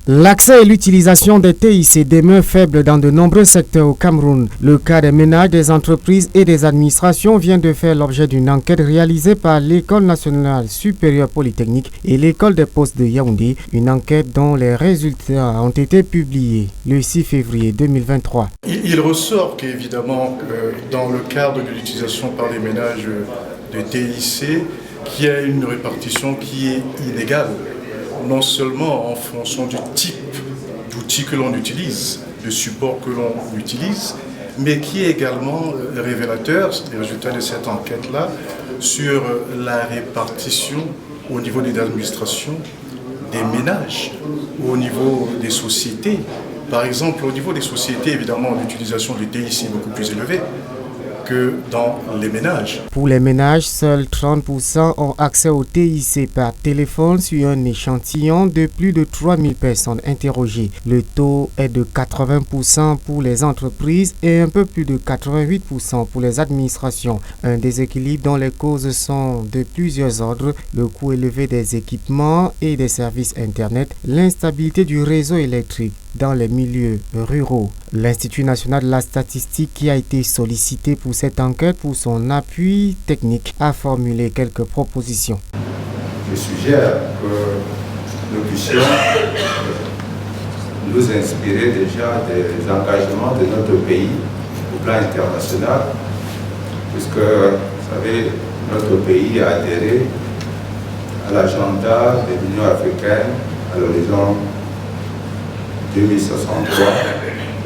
L'accès et l'utilisation des TIC demeurent faibles dans de nombreux secteurs au Cameroun. Le cas des ménages, des entreprises et des administrations vient de faire l'objet d'une enquête réalisée par l'École nationale supérieure polytechnique et l'École des postes de Yaoundé, une enquête dont les résultats ont été publiés le 6 février 2023. Il ressort qu'évidemment, dans le cadre de l'utilisation par les ménages de TIC, qu'il y a une répartition qui est inégale. Non seulement en fonction du type d'outils que l'on utilise, de support que l'on utilise, mais qui est également révélateur, des résultats de cette enquête-là, sur la répartition au niveau des administrations, des ménages, au niveau des sociétés. Par exemple, au niveau des sociétés, évidemment, l'utilisation du TIC est beaucoup plus élevée que dans les ménages. Pour les ménages, seuls 30% ont accès au TIC par téléphone sur un échantillon de plus de 3000 personnes interrogées. Le taux est de 80% pour les entreprises et un peu plus de 88% pour les administrations. Un déséquilibre dont les causes sont de plusieurs ordres: le coût élevé des équipements et des services Internet, l'instabilité du réseau électrique dans les milieux ruraux. L'Institut national de la statistique, qui a été sollicité pour cette enquête pour son appui technique, a formulé quelques propositions. Je suggère que nous puissions nous inspirer déjà des engagements de notre pays au plan international, puisque, vous savez, notre pays a adhéré à l'agenda de l'Union africaine à l'horizon 2063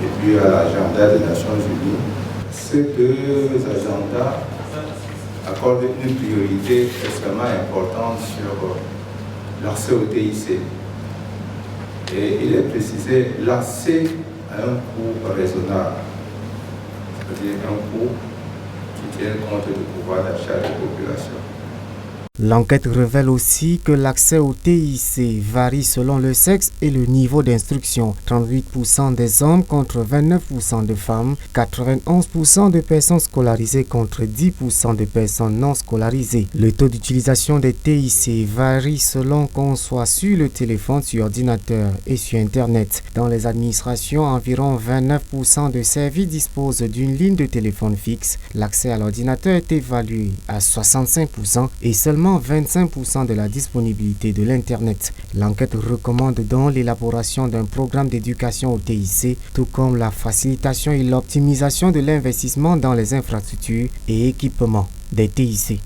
et puis à l'agenda des Nations Unies. Ces deux agendas accordent une priorité extrêmement importante sur l'accès au TIC. Et il est précisé l'accès à un coût raisonnable, c'est-à-dire un coût qui tient compte du pouvoir d'achat des populations. L'enquête révèle aussi que l'accès au TIC varie selon le sexe et le niveau d'instruction. 38% des hommes contre 29% de femmes, 91% de personnes scolarisées contre 10% de personnes non scolarisées. Le taux d'utilisation des TIC varie selon qu'on soit sur le téléphone, sur ordinateur et sur Internet. Dans les administrations, environ 29% de services disposent d'une ligne de téléphone fixe. L'accès à l'ordinateur est évalué à 65% et seulement 25% de la disponibilité de l'Internet. L'enquête recommande donc l'élaboration d'un programme d'éducation au TIC, tout comme la facilitation et l'optimisation de l'investissement dans les infrastructures et équipements des TIC.